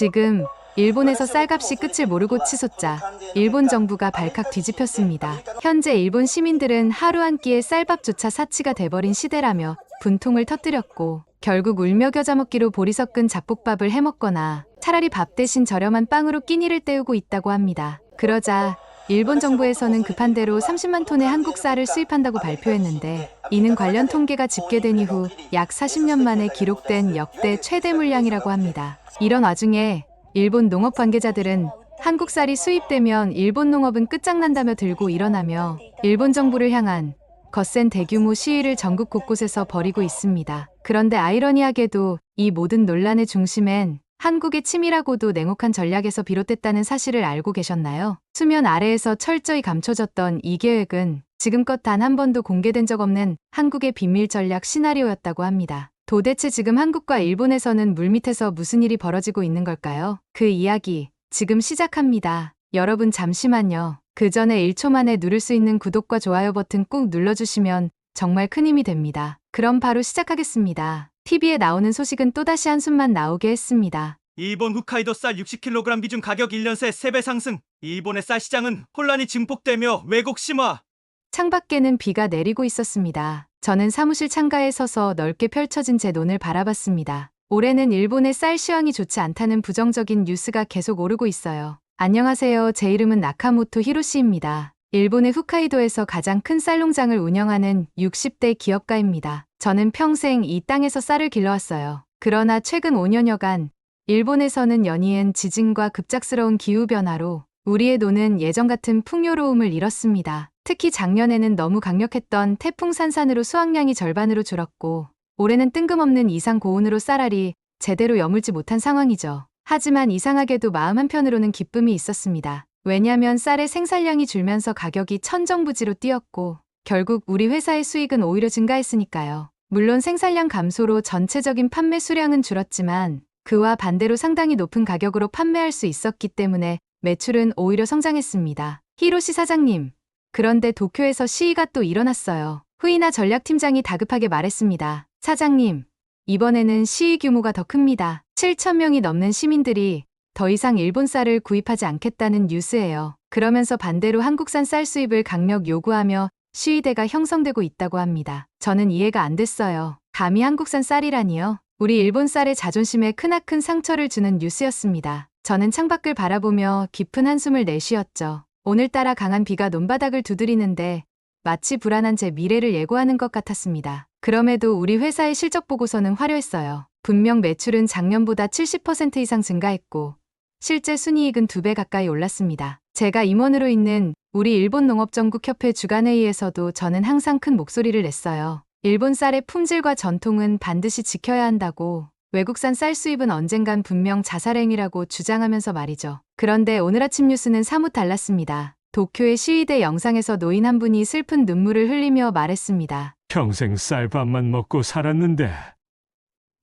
지금 일본에서 쌀값이 끝을 모르고 치솟자 일본 정부가 발칵 뒤집혔습니다. 현재 일본 시민들은 하루 한 끼의 쌀밥조차 사치가 돼버린 시대라며 분통을 터뜨렸고 결국 울며 겨자 먹기로 보리 섞은 잡곡밥을 해먹거나 차라리 밥 대신 저렴한 빵으로 끼니를 때우고 있다고 합니다. 그러자 일본 정부에서는 급한 대로 30만 톤의 한국 쌀을 수입한다고 발표했는데 이는 관련 통계가 집계된 이후 약 40년 만에 기록된 역대 최대 물량이라고 합니다. 이런 와중에 일본 농업 관계자들은 한국 쌀이 수입되면 일본 농업은 끝장난다며 들고 일어나며 일본 정부를 향한 거센 대규모 시위를 전국 곳곳에서 벌이고 있습니다. 그런데 아이러니하게도 이 모든 논란의 중심엔 한국의 치밀하고도 냉혹한 전략에서 비롯됐다는 사실을 알고 계셨나요? 수면 아래에서 철저히 감춰졌던 이 계획은 지금껏 단 한 번도 공개된 적 없는 한국의 비밀 전략 시나리오였다고 합니다. 도대체 지금 한국과 일본에서는 물밑에서 무슨 일이 벌어지고 있는 걸까요? 그 이야기 지금 시작합니다. 여러분 잠시만요. 그 전에 1초 만에 누를 수 있는 구독과 좋아요 버튼 꾹 눌러주시면 정말 큰 힘이 됩니다. 그럼 바로 시작하겠습니다. TV에 나오는 소식은 또다시 한숨만 나오게 했습니다. 일본 홋카이도 쌀 60kg 기준 가격 1년 새 3배 상승. 일본의 쌀 시장은 혼란이 증폭되며 왜곡 심화. 창밖에는 비가 내리고 있었습니다. 저는 사무실 창가에 서서 넓게 펼쳐진 제 논을 바라봤습니다. 올해는 일본의 쌀 시황이 좋지 않다는 부정적인 뉴스가 계속 오르고 있어요. 안녕하세요. 제 이름은 나카모토 히로시입니다. 일본의 홋카이도에서 가장 큰 쌀 농장을 운영하는 60대 기업가입니다. 저는 평생 이 땅에서 쌀을 길러왔어요. 그러나 최근 5년여간 일본에서는 연이은 지진과 급작스러운 기후변화로 우리의 논은 예전 같은 풍요로움을 잃었습니다. 특히 작년에는 너무 강력했던 태풍 산산으로 수확량이 절반으로 줄었고 올해는 뜬금없는 이상 고온으로 쌀알이 제대로 여물지 못한 상황이죠. 하지만 이상하게도 마음 한편으로는 기쁨이 있었습니다. 왜냐면 쌀의 생산량이 줄면서 가격이 천정부지로 뛰었고 결국 우리 회사의 수익은 오히려 증가했으니까요. 물론 생산량 감소로 전체적인 판매 수량은 줄었지만 그와 반대로 상당히 높은 가격으로 판매할 수 있었기 때문에 매출은 오히려 성장했습니다. 히로시 사장님, 그런데 도쿄에서 시위가 또 일어났어요. 후이나 전략팀장이 다급하게 말했습니다. 사장님, 이번에는 시위 규모가 더 큽니다. 7,000명이 넘는 시민들이 더 이상 일본 쌀을 구입하지 않겠다는 뉴스예요. 그러면서 반대로 한국산 쌀 수입을 강력 요구하며 시위대가 형성되고 있다고 합니다. 저는 이해가 안 됐어요. 감히 한국산 쌀이라니요? 우리 일본 쌀의 자존심에 크나큰 상처를 주는 뉴스였습니다. 저는 창밖을 바라보며 깊은 한숨을 내쉬었죠. 오늘따라 강한 비가 논바닥을 두드리는데 마치 불안한 제 미래를 예고하는 것 같았습니다. 그럼에도 우리 회사의 실적 보고서는 화려했어요. 분명 매출은 작년보다 70% 이상 증가했고 실제 순이익은 2배 가까이 올랐습니다. 제가 임원으로 있는 우리 일본 농업전국협회 주간회의에서도 저는 항상 큰 목소리를 냈어요. 일본 쌀의 품질과 전통은 반드시 지켜야 한다고, 외국산 쌀 수입은 언젠간 분명 자살행위라고 주장하면서 말이죠. 그런데 오늘 아침 뉴스는 사뭇 달랐습니다. 도쿄의 시위대 영상에서 노인 한 분이 슬픈 눈물을 흘리며 말했습니다. 평생 쌀밥만 먹고 살았는데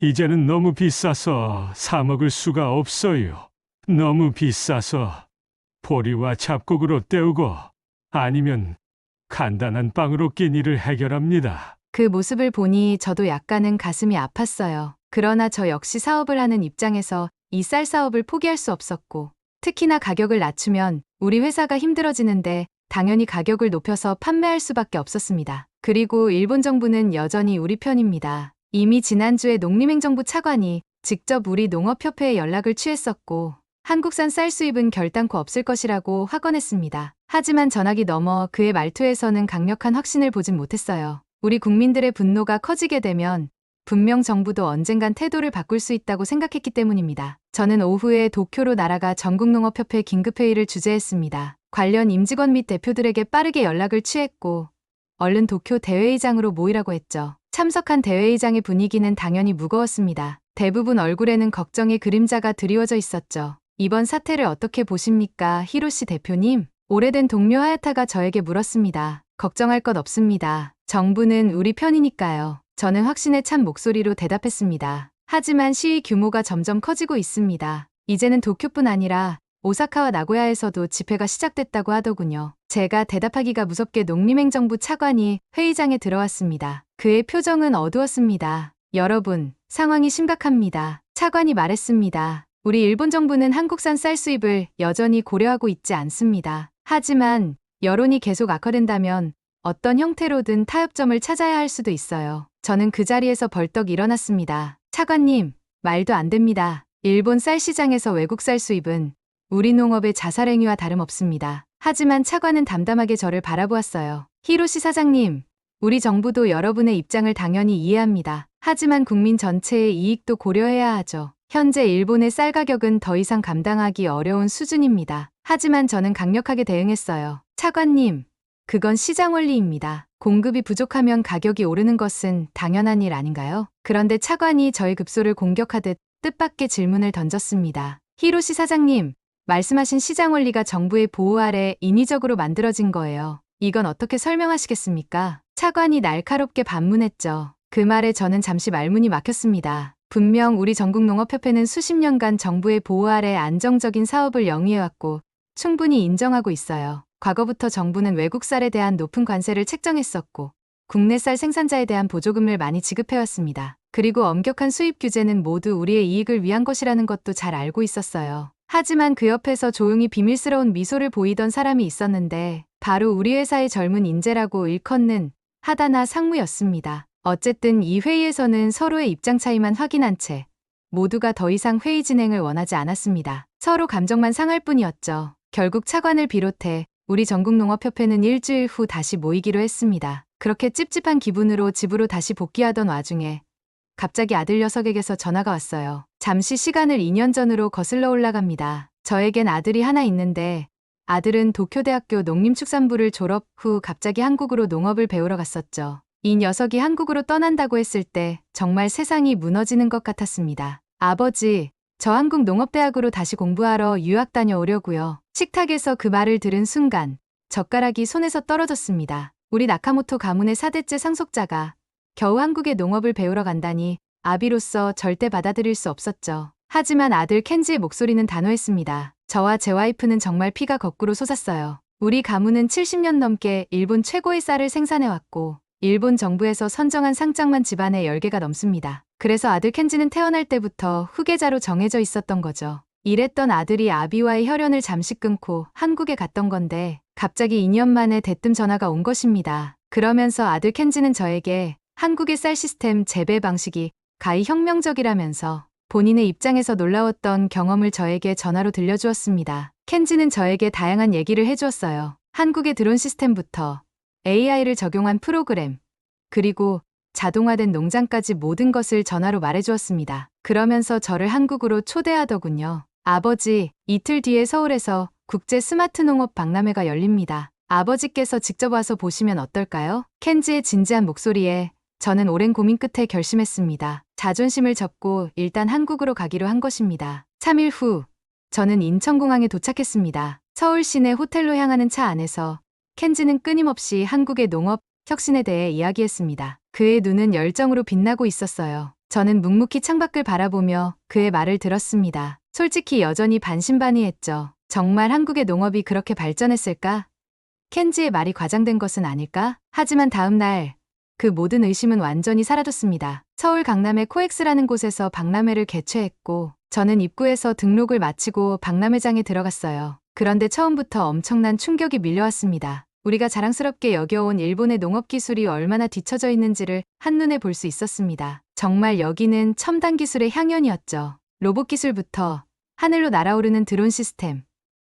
이제는 너무 비싸서 사 먹을 수가 없어요. 너무 비싸서 보리와 잡곡으로 때우고 아니면 간단한 빵으로 끼니를 해결합니다. 그 모습을 보니 저도 약간은 가슴이 아팠어요. 그러나 저 역시 사업을 하는 입장에서 이 쌀 사업을 포기할 수 없었고 특히나 가격을 낮추면 우리 회사가 힘들어지는데 당연히 가격을 높여서 판매할 수밖에 없었습니다. 그리고 일본 정부는 여전히 우리 편입니다. 이미 지난주에 농림행정부 차관이 직접 우리 농업협회에 연락을 취했었고 한국산 쌀 수입은 결단코 없을 것이라고 확언했습니다. 하지만 전화기 너머 그의 말투에서는 강력한 확신을 보진 못했어요. 우리 국민들의 분노가 커지게 되면 분명 정부도 언젠간 태도를 바꿀 수 있다고 생각했기 때문입니다. 저는 오후에 도쿄로 날아가 전국농업협회 긴급회의를 주재했습니다. 관련 임직원 및 대표들에게 빠르게 연락을 취했고 얼른 도쿄 대회의장으로 모이라고 했죠. 참석한 대회의장의 분위기는 당연히 무거웠습니다. 대부분 얼굴에는 걱정의 그림자가 드리워져 있었죠. 이번 사태를 어떻게 보십니까, 히로시 대표님? 오래된 동료 하야타가 저에게 물었습니다. 걱정할 것 없습니다. 정부는 우리 편이니까요. 저는 확신에 찬 목소리로 대답했습니다. 하지만 시위 규모가 점점 커지고 있습니다. 이제는 도쿄뿐 아니라 오사카와 나고야에서도 집회가 시작됐다고 하더군요. 제가 대답하기가 무섭게 농림행정부 차관이 회의장에 들어왔습니다. 그의 표정은 어두웠습니다. 여러분, 상황이 심각합니다. 차관이 말했습니다. 우리 일본 정부는 한국산 쌀 수입을 여전히 고려하고 있지 않습니다. 하지만 여론이 계속 악화된다면 어떤 형태로든 타협점을 찾아야 할 수도 있어요. 저는 그 자리에서 벌떡 일어났습니다. 차관님, 말도 안 됩니다. 일본 쌀 시장에서 외국 쌀 수입은 우리 농업의 자살행위와 다름없습니다. 하지만 차관은 담담하게 저를 바라보았어요. 히로시 사장님, 우리 정부도 여러분의 입장을 당연히 이해합니다. 하지만 국민 전체의 이익도 고려해야 하죠. 현재 일본의 쌀 가격은 더 이상 감당하기 어려운 수준입니다. 하지만 저는 강력하게 대응했어요. 차관님, 그건 시장 원리입니다. 공급이 부족하면 가격이 오르는 것은 당연한 일 아닌가요? 그런데 차관이 저의 급소를 공격하듯 뜻밖의 질문을 던졌습니다. 히로시 사장님, 말씀하신 시장 원리가 정부의 보호 아래 인위적으로 만들어진 거예요. 이건 어떻게 설명하시겠습니까? 차관이 날카롭게 반문했죠. 그 말에 저는 잠시 말문이 막혔습니다. 분명 우리 전국농업협회는 수십 년간 정부의 보호 아래 안정적인 사업을 영위해왔고 충분히 인정하고 있어요. 과거부터 정부는 외국 쌀에 대한 높은 관세를 책정했었고 국내 쌀 생산자에 대한 보조금을 많이 지급해왔습니다. 그리고 엄격한 수입 규제는 모두 우리의 이익을 위한 것이라는 것도 잘 알고 있었어요. 하지만 그 옆에서 조용히 비밀스러운 미소를 보이던 사람이 있었는데 바로 우리 회사의 젊은 인재라고 일컫는 하다나 상무였습니다. 어쨌든 이 회의에서는 서로의 입장 차이만 확인한 채 모두가 더 이상 회의 진행을 원하지 않았습니다. 서로 감정만 상할 뿐이었죠. 결국 차관을 비롯해 우리 전국농업협회는 일주일 후 다시 모이기로 했습니다. 그렇게 찝찝한 기분으로 집으로 다시 복귀하던 와중에 갑자기 아들 녀석에게서 전화가 왔어요. 잠시 시간을 2년 전으로 거슬러 올라갑니다. 저에겐 아들이 하나 있는데 아들은 도쿄대학교 농림축산부를 졸업 후 갑자기 한국으로 농업을 배우러 갔었죠. 이 녀석이 한국으로 떠난다고 했을 때 정말 세상이 무너지는 것 같았습니다. 아버지, 저 한국 농업대학으로 다시 공부하러 유학 다녀오려고요. 식탁에서 그 말을 들은 순간 젓가락이 손에서 떨어졌습니다. 우리 나카모토 가문의 4대째 상속자가 겨우 한국에 농업을 배우러 간다니 아비로서 절대 받아들일 수 없었죠. 하지만 아들 켄지의 목소리는 단호했습니다. 저와 제 와이프는 정말 피가 거꾸로 솟았어요. 우리 가문은 70년 넘게 일본 최고의 쌀을 생산해왔고 일본 정부에서 선정한 상장만 집안에 10개가 넘습니다. 그래서 아들 켄지는 태어날 때부터 후계자로 정해져 있었던 거죠. 이랬던 아들이 아비와의 혈연을 잠시 끊고 한국에 갔던 건데 갑자기 2년 만에 대뜸 전화가 온 것입니다. 그러면서 아들 켄지는 저에게 한국의 쌀 시스템 재배 방식이 가히 혁명적이라면서 본인의 입장에서 놀라웠던 경험을 저에게 전화로 들려주었습니다. 켄지는 저에게 다양한 얘기를 해주었어요. 한국의 드론 시스템부터 AI를 적용한 프로그램, 그리고 자동화된 농장까지 모든 것을 전화로 말해주었습니다. 그러면서 저를 한국으로 초대하더군요. 아버지, 이틀 뒤에 서울에서 국제 스마트 농업 박람회가 열립니다. 아버지께서 직접 와서 보시면 어떨까요? 켄지의 진지한 목소리에 저는 오랜 고민 끝에 결심했습니다. 자존심을 접고 일단 한국으로 가기로 한 것입니다. 3일 후, 저는 인천공항에 도착했습니다. 서울 시내 호텔로 향하는 차 안에서 켄지는 끊임없이 한국의 농업 혁신에 대해 이야기했습니다. 그의 눈은 열정으로 빛나고 있었어요. 저는 묵묵히 창밖을 바라보며 그의 말을 들었습니다. 솔직히 여전히 반신반의했죠. 정말 한국의 농업이 그렇게 발전했을까? 켄지의 말이 과장된 것은 아닐까? 하지만 다음 날, 그 모든 의심은 완전히 사라졌습니다. 서울 강남의 코엑스라는 곳에서 박람회를 개최했고 저는 입구에서 등록을 마치고 박람회장에 들어갔어요. 그런데 처음부터 엄청난 충격이 밀려왔습니다. 우리가 자랑스럽게 여겨온 일본의 농업 기술이 얼마나 뒤처져 있는지를 한눈에 볼 수 있었습니다. 정말 여기는 첨단 기술의 향연이었죠. 로봇 기술부터 하늘로 날아오르는 드론 시스템,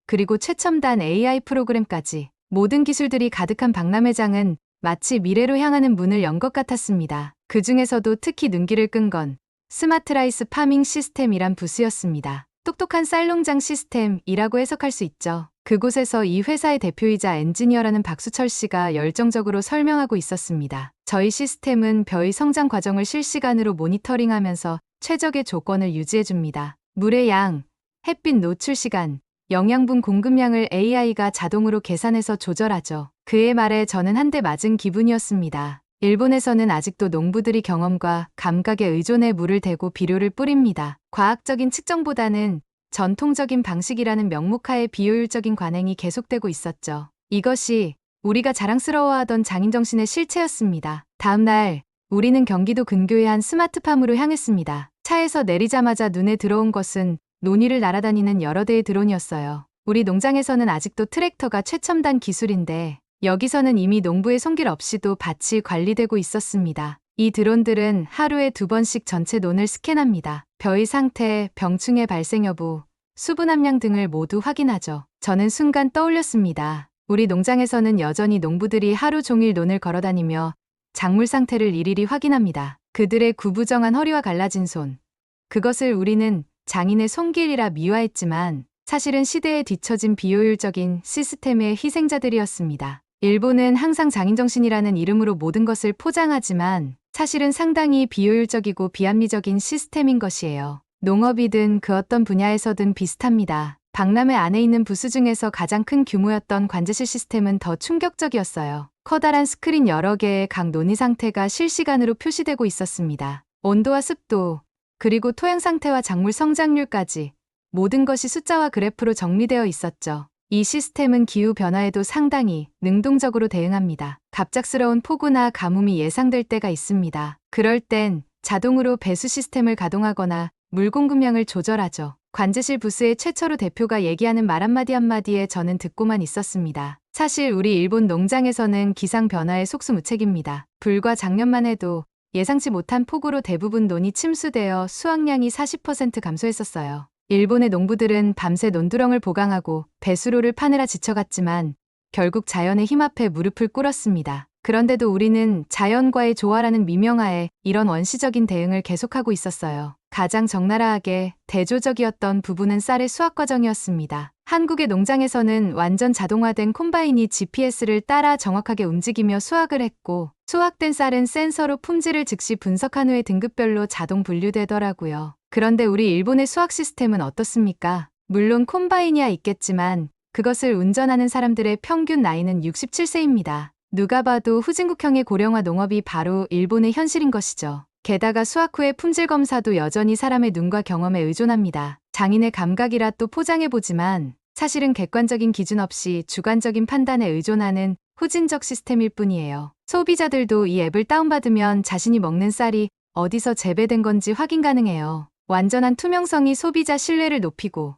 그리고 최첨단 AI 프로그램까지 모든 기술들이 가득한 박람회장은 마치 미래로 향하는 문을 연 것 같았습니다. 그 중에서도 특히 눈길을 끈 건 스마트 라이스 파밍 시스템이란 부스였습니다. 똑똑한 쌀농장 시스템이라고 해석할 수 있죠. 그곳에서 이 회사의 대표이자 엔지니어라는 박수철 씨가 열정적으로 설명하고 있었습니다. 저희 시스템은 벼의 성장 과정을 실시간으로 모니터링하면서 최적의 조건을 유지해줍니다. 물의 양, 햇빛 노출 시간, 영양분 공급량을 AI가 자동으로 계산해서 조절하죠. 그의 말에 저는 한 대 맞은 기분이었습니다. 일본에서는 아직도 농부들이 경험과 감각에 의존해 물을 대고 비료를 뿌립니다. 과학적인 측정보다는 전통적인 방식이라는 명목하에 비효율적인 관행이 계속되고 있었죠. 이것이 우리가 자랑스러워하던 장인정신의 실체였습니다. 다음 날, 우리는 경기도 근교의 한 스마트팜으로 향했습니다. 차에서 내리자마자 눈에 들어온 것은 논위를 날아다니는 여러 대의 드론이었어요. 우리 농장에서는 아직도 트랙터가 최첨단 기술인데 여기서는 이미 농부의 손길 없이도 밭이 관리되고 있었습니다. 이 드론들은 하루에 2번씩 전체 논을 스캔합니다. 벼의 상태, 병충해 발생 여부, 수분 함량 등을 모두 확인하죠. 저는 순간 떠올렸습니다. 우리 농장에서는 여전히 농부들이 하루 종일 논을 걸어다니며 작물 상태를 일일이 확인합니다. 그들의 구부정한 허리와 갈라진 손. 그것을 우리는 장인의 손길이라 미화했지만 사실은 시대에 뒤처진 비효율적인 시스템의 희생자들이었습니다. 일본은 항상 장인정신이라는 이름으로 모든 것을 포장하지만 사실은 상당히 비효율적이고 비합리적인 시스템인 것이에요. 농업이든 그 어떤 분야에서든 비슷합니다. 박람회 안에 있는 부스 중에서 가장 큰 규모였던 관제실 시스템은 더 충격적이었어요. 커다란 스크린 여러 개의 각 논이 상태가 실시간으로 표시되고 있었습니다. 온도와 습도, 그리고 토양 상태와 작물 성장률까지 모든 것이 숫자와 그래프로 정리되어 있었죠. 이 시스템은 기후 변화에도 상당히 능동적으로 대응합니다. 갑작스러운 폭우나 가뭄이 예상될 때가 있습니다. 그럴 땐 자동으로 배수 시스템을 가동하거나 물 공급량을 조절하죠. 관제실 부스의 최철우 대표가 얘기하는 말 한마디에 저는 듣고만 있었습니다. 사실 우리 일본 농장에서는 기상 변화에 속수무책입니다. 불과 작년만 해도 예상치 못한 폭우로 대부분 논이 침수되어 수확량이 40% 감소했었어요. 일본의 농부들은 밤새 논두렁을 보강하고 배수로를 파느라 지쳐갔지만 결국 자연의 힘 앞에 무릎을 꿇었습니다. 그런데도 우리는 자연과의 조화라는 미명하에 이런 원시적인 대응을 계속하고 있었어요. 가장 적나라하게 대조적이었던 부분은 쌀의 수확 과정이었습니다. 한국의 농장에서는 완전 자동화된 콤바인이 GPS를 따라 정확하게 움직이며 수확을 했고 수확된 쌀은 센서로 품질을 즉시 분석한 후에 등급별로 자동 분류되더라고요. 그런데 우리 일본의 수확 시스템은 어떻습니까? 물론 콤바인이야 있겠지만 그것을 운전하는 사람들의 평균 나이는 67세입니다. 누가 봐도 후진국형의 고령화 농업이 바로 일본의 현실인 것이죠. 게다가 수확 후의 품질 검사도 여전히 사람의 눈과 경험에 의존합니다. 장인의 감각이라 또 포장해보지만 사실은 객관적인 기준 없이 주관적인 판단에 의존하는 후진적 시스템일 뿐이에요. 소비자들도 이 앱을 다운받으면 자신이 먹는 쌀이 어디서 재배된 건지 확인 가능해요. 완전한 투명성이 소비자 신뢰를 높이고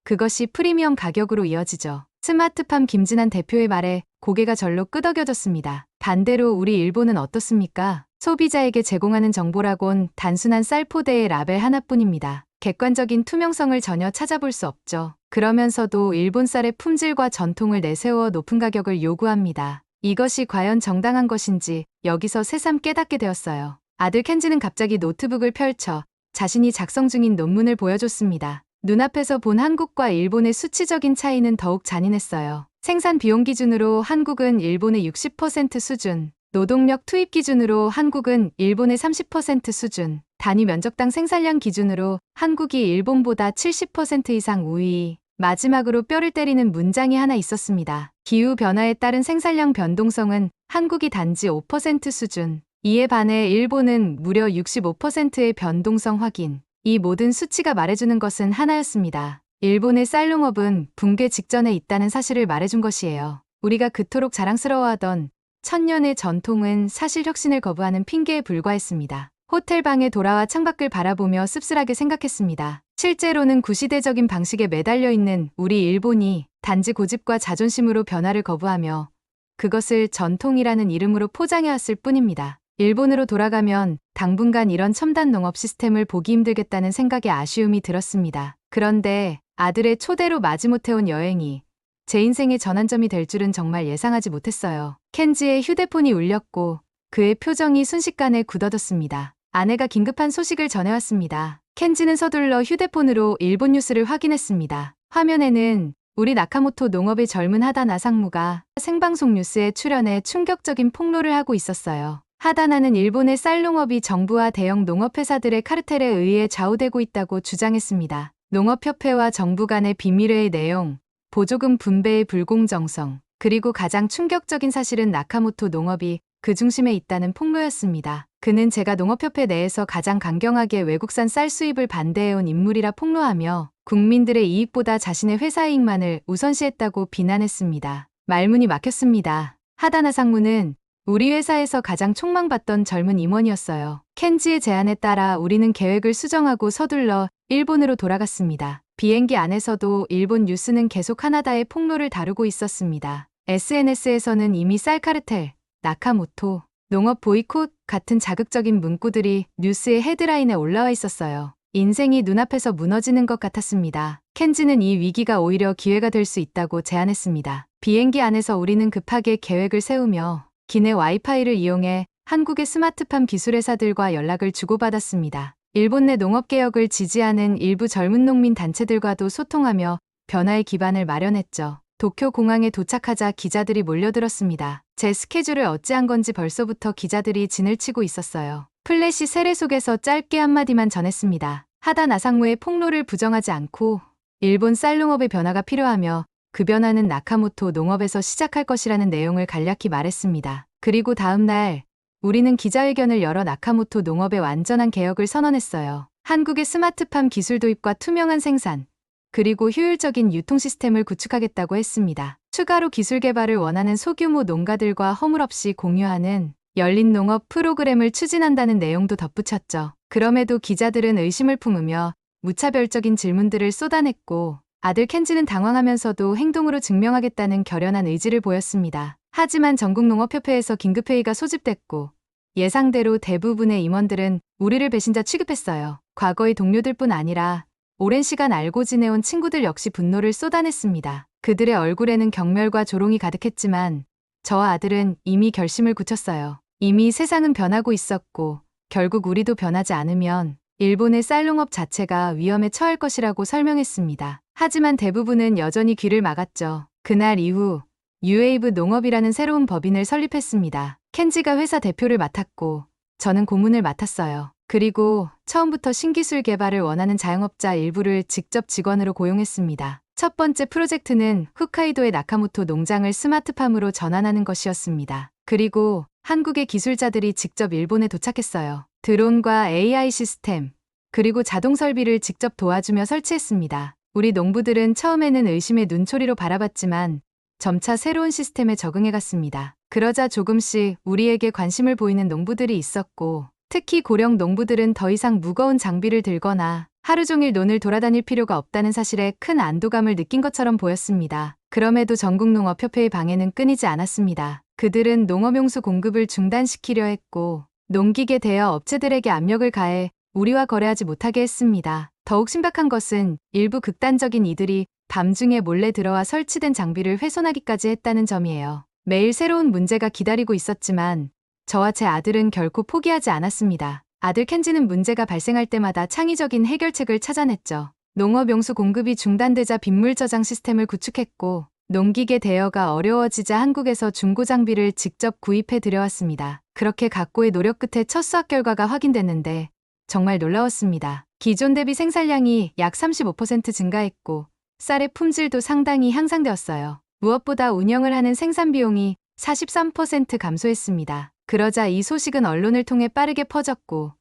그것이 프리미엄 가격으로 이어지죠. 스마트팜 김진한 대표의 말에 고개가 절로 끄덕여졌습니다. 반대로 우리 일본은 어떻습니까? 소비자에게 제공하는 정보라곤 단순한 쌀포대의 라벨 하나뿐입니다. 객관적인 투명성을 전혀 찾아볼 수 없죠. 그러면서도 일본 쌀의 품질과 전통을 내세워 높은 가격을 요구합니다. 이것이 과연 정당한 것인지 여기서 새삼 깨닫게 되었어요. 아들 켄지는 갑자기 노트북을 펼쳐 자신이 작성 중인 논문을 보여줬습니다. 눈앞에서 본 한국과 일본의 수치적인 차이는 더욱 잔인했어요. 생산 비용 기준으로 한국은 일본의 60% 수준, 노동력 투입 기준으로 한국은 일본의 30% 수준, 단위 면적당 생산량 기준으로 한국이 일본보다 70% 이상 우위. 마지막으로 뼈를 때리는 문장이 하나 있었습니다. 기후 변화에 따른 생산량 변동성은 한국이 단지 5% 수준. 이에 반해 일본은 무려 65%의 변동성 확인. 이 모든 수치가 말해주는 것은 하나였습니다. 일본의 쌀농업은 붕괴 직전에 있다는 사실을 말해준 것이에요. 우리가 그토록 자랑스러워하던 천년의 전통은 사실 혁신을 거부하는 핑계에 불과했습니다. 호텔 방에 돌아와 창밖을 바라보며 씁쓸하게 생각했습니다. 실제로는 구시대적인 방식에 매달려 있는 우리 일본이 단지 고집과 자존심으로 변화를 거부하며 그것을 전통이라는 이름으로 포장해왔을 뿐입니다. 일본으로 돌아가면 당분간 이런 첨단 농업 시스템을 보기 힘들겠다는 생각에 아쉬움이 들었습니다. 그런데 아들의 초대로 마지못해 온 여행이 제 인생의 전환점이 될 줄은 정말 예상하지 못했어요. 켄지의 휴대폰이 울렸고 그의 표정이 순식간에 굳어졌습니다. 아내가 긴급한 소식을 전해왔습니다. 켄지는 서둘러 휴대폰으로 일본 뉴스를 확인했습니다. 화면에는 우리 나카모토 농업의 젊은 하다나 상무가 생방송 뉴스에 출연해 충격적인 폭로를 하고 있었어요. 하다나는 일본의 쌀농업이 정부와 대형 농업회사들의 카르텔에 의해 좌우되고 있다고 주장했습니다. 농업협회와 정부 간의 비밀회의 내용, 보조금 분배의 불공정성, 그리고 가장 충격적인 사실은 나카모토 농업이 그 중심에 있다는 폭로였습니다. 그는 제가 농업협회 내에서 가장 강경하게 외국산 쌀 수입을 반대해온 인물이라 폭로하며 국민들의 이익보다 자신의 회사 이익만을 우선시했다고 비난했습니다. 말문이 막혔습니다. 하다나 상무는 우리 회사에서 가장 촉망받던 젊은 임원이었어요. 켄지의 제안에 따라 우리는 계획을 수정하고 서둘러 일본으로 돌아갔습니다. 비행기 안에서도 일본 뉴스는 계속 하나다의 폭로를 다루고 있었습니다. SNS에서는 이미 쌀 카르텔, 나카모토, 농업 보이콧 같은 자극적인 문구들이 뉴스의 헤드라인에 올라와 있었어요. 인생이 눈앞에서 무너지는 것 같았습니다. 켄지는 이 위기가 오히려 기회가 될 수 있다고 제안했습니다. 비행기 안에서 우리는 급하게 계획을 세우며 기내 와이파이를 이용해 한국의 스마트팜 기술회사들과 연락을 주고받았습니다. 일본 내 농업개혁을 지지하는 일부 젊은 농민 단체들과도 소통하며 변화의 기반을 마련했죠. 도쿄 공항에 도착하자 기자들이 몰려들었습니다. 제 스케줄을 어찌한 건지 벌써부터 기자들이 진을 치고 있었어요. 플래시 세례 속에서 짧게 한마디만 전했습니다. 하다 나상무의 폭로를 부정하지 않고 일본 쌀농업의 변화가 필요하며 그 변화는 나카모토 농업에서 시작할 것이라는 내용을 간략히 말했습니다. 그리고 다음 날 우리는 기자회견을 열어 나카모토 농업의 완전한 개혁을 선언했어요. 한국의 스마트팜 기술 도입과 투명한 생산, 그리고 효율적인 유통 시스템을 구축하겠다고 했습니다. 추가로 기술 개발을 원하는 소규모 농가들과 허물 없이 공유하는 열린 농업 프로그램을 추진한다는 내용도 덧붙였죠. 그럼에도 기자들은 의심을 품으며 무차별적인 질문들을 쏟아냈고 아들 켄지는 당황하면서도 행동으로 증명하겠다는 결연한 의지를 보였습니다. 하지만 전국농업협회에서 긴급회의가 소집됐고 예상대로 대부분의 임원들은 우리를 배신자 취급했어요. 과거의 동료들뿐 아니라 오랜 시간 알고 지내온 친구들 역시 분노를 쏟아냈습니다. 그들의 얼굴에는 경멸과 조롱이 가득했지만 저와 아들은 이미 결심을 굳혔어요. 이미 세상은 변하고 있었고 결국 우리도 변하지 않으면 일본의 쌀농업 자체가 위험에 처할 것이라고 설명했습니다. 하지만 대부분은 여전히 귀를 막았죠. 그날 이후 뉴웨이브 농업이라는 새로운 법인을 설립했습니다. 켄지가 회사 대표를 맡았고 저는 고문을 맡았어요. 그리고 처음부터 신기술 개발을 원하는 자영업자 일부를 직접 직원으로 고용했습니다. 첫 번째 프로젝트는 홋카이도의 나카모토 농장을 스마트팜으로 전환하는 것이었습니다. 그리고 한국의 기술자들이 직접 일본에 도착했어요. 드론과 AI 시스템, 그리고 자동 설비를 직접 도와주며 설치했습니다. 우리 농부들은 처음에는 의심의 눈초리로 바라봤지만 점차 새로운 시스템에 적응해갔습니다. 그러자 조금씩 우리에게 관심을 보이는 농부들이 있었고 특히 고령 농부들은 더 이상 무거운 장비를 들거나 하루 종일 논을 돌아다닐 필요가 없다는 사실에 큰 안도감을 느낀 것처럼 보였습니다. 그럼에도 전국농업협회의 방해는 끊이지 않았습니다. 그들은 농업용수 공급을 중단시키려 했고 농기계 대여 업체들에게 압력을 가해 우리와 거래하지 못하게 했습니다. 더욱 심각한 것은 일부 극단적인 이들이 밤중에 몰래 들어와 설치된 장비를 훼손하기까지 했다는 점이에요. 매일 새로운 문제가 기다리고 있었지만 저와 제 아들은 결코 포기하지 않았습니다. 아들 켄지는 문제가 발생할 때마다 창의적인 해결책을 찾아냈죠. 농업용수 공급이 중단되자 빗물 저장 시스템을 구축했고 농기계 대여가 어려워지자 한국에서 중고 장비를 직접 구입해 들여왔습니다. 그렇게 각고의 노력 끝에 첫 수확 결과가 확인됐는데 정말 놀라웠습니다. 기존 대비 생산량이 약 35% 증가했고 쌀의 품질도 상당히 향상되었어요. 무엇보다 운영을 하는 생산 비용이 43% 감소했습니다. 그러자 이 소식은 언론을 통해 빠르게 퍼졌고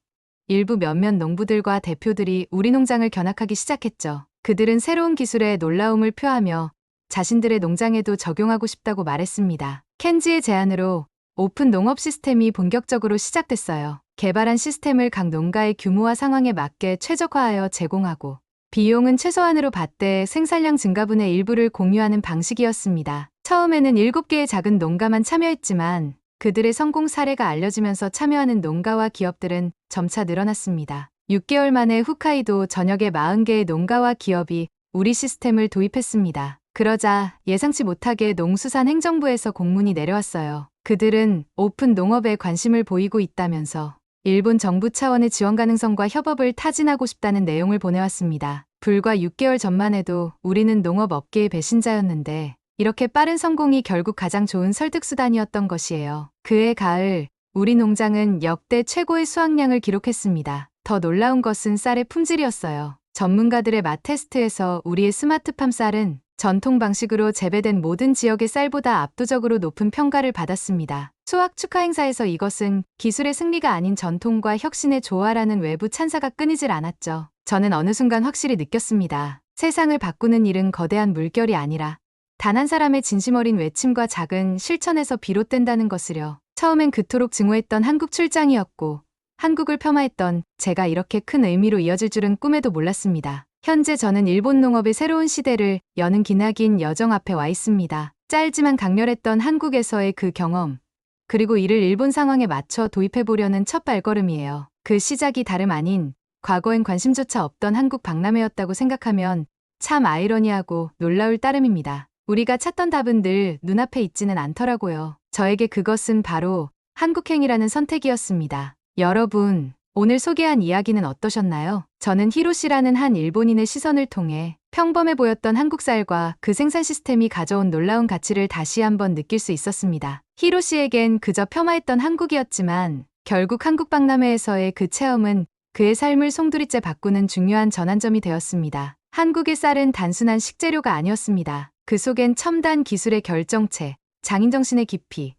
일부 몇몇 농부들과 대표들이 우리 농장을 견학하기 시작했죠. 그들은 새로운 기술에 놀라움을 표하며 자신들의 농장에도 적용하고 싶다고 말했습니다. 켄지의 제안으로 오픈 농업 시스템이 본격적으로 시작됐어요. 개발한 시스템을 각 농가의 규모와 상황에 맞게 최적화하여 제공하고 비용은 최소한으로 받되 생산량 증가분의 일부를 공유하는 방식이었습니다. 처음에는 7개의 작은 농가만 참여했지만 그들의 성공 사례가 알려지면서 참여하는 농가와 기업들은 점차 늘어났습니다. 6개월 만에 홋카이도 전역의 40개의 농가와 기업이 우리 시스템을 도입했습니다. 그러자 예상치 못하게 농수산행정부에서 공문이 내려왔어요. 그들은 오픈 농업에 관심을 보이고 있다면서 일본 정부 차원의 지원 가능성과 협업을 타진하고 싶다는 내용을 보내왔습니다. 불과 6개월 전만 해도 우리는 농업업계의 배신자였는데 이렇게 빠른 성공이 결국 가장 좋은 설득수단이었던 것이에요. 그해 가을, 우리 농장은 역대 최고의 수확량을 기록했습니다. 더 놀라운 것은 쌀의 품질이었어요. 전문가들의 맛 테스트에서 우리의 스마트팜 쌀은 전통 방식으로 재배된 모든 지역의 쌀보다 압도적으로 높은 평가를 받았습니다. 수확 축하 행사에서 이것은 기술의 승리가 아닌 전통과 혁신의 조화라는 외부 찬사가 끊이질 않았죠. 저는 어느 순간 확실히 느꼈습니다. 세상을 바꾸는 일은 거대한 물결이 아니라 단 한 사람의 진심 어린 외침과 작은 실천에서 비롯된다는 것을요. 처음엔 그토록 증오했던 한국 출장이었고 한국을 폄하했던 제가 이렇게 큰 의미로 이어질 줄은 꿈에도 몰랐습니다. 현재 저는 일본 농업의 새로운 시대를 여는 기나긴 여정 앞에 와 있습니다. 짧지만 강렬했던 한국에서의 그 경험, 그리고 이를 일본 상황에 맞춰 도입해보려는 첫 발걸음이에요. 그 시작이 다름 아닌 과거엔 관심조차 없던 한국 박람회였다고 생각하면 참 아이러니하고 놀라울 따름입니다. 우리가 찾던 답은 늘 눈앞에 있지는 않더라고요. 저에게 그것은 바로 한국행이라는 선택이었습니다. 여러분, 오늘 소개한 이야기는 어떠셨나요? 저는 히로시라는 한 일본인의 시선을 통해 평범해 보였던 한국쌀과 그 생산 시스템이 가져온 놀라운 가치를 다시 한번 느낄 수 있었습니다. 히로시에겐 그저 폄하했던 한국이었지만 결국 한국박람회에서의 그 체험은 그의 삶을 송두리째 바꾸는 중요한 전환점이 되었습니다. 한국의 쌀은 단순한 식재료가 아니었습니다. 그 속엔 첨단 기술의 결정체, 장인정신의 깊이,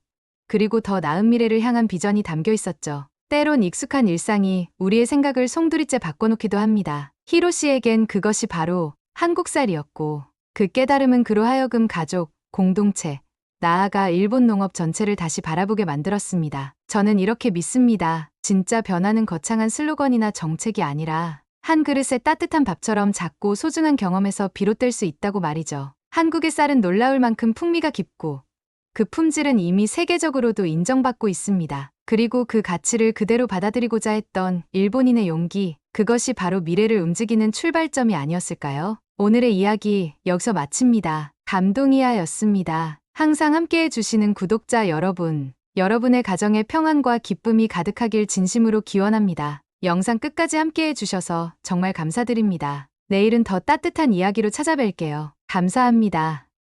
그리고 더 나은 미래를 향한 비전이 담겨 있었죠. 때론 익숙한 일상이 우리의 생각을 송두리째 바꿔놓기도 합니다. 히로시에겐 그것이 바로 한국쌀이었고, 그 깨달음은 그로 하여금 가족, 공동체, 나아가 일본 농업 전체를 다시 바라보게 만들었습니다. 저는 이렇게 믿습니다. 진짜 변화는 거창한 슬로건이나 정책이 아니라 한 그릇의 따뜻한 밥처럼 작고 소중한 경험에서 비롯될 수 있다고 말이죠. 한국의 쌀은 놀라울 만큼 풍미가 깊고 그 품질은 이미 세계적으로도 인정받고 있습니다. 그리고 그 가치를 그대로 받아들이고자 했던 일본인의 용기, 그것이 바로 미래를 움직이는 출발점이 아니었을까요? 오늘의 이야기 여기서 마칩니다. 감동이야였습니다. 항상 함께해 주시는 구독자 여러분, 여러분의 가정에 평안과 기쁨이 가득하길 진심으로 기원합니다. 영상 끝까지 함께해 주셔서 정말 감사드립니다. 내일은 더 따뜻한 이야기로 찾아뵐게요. 감사합니다.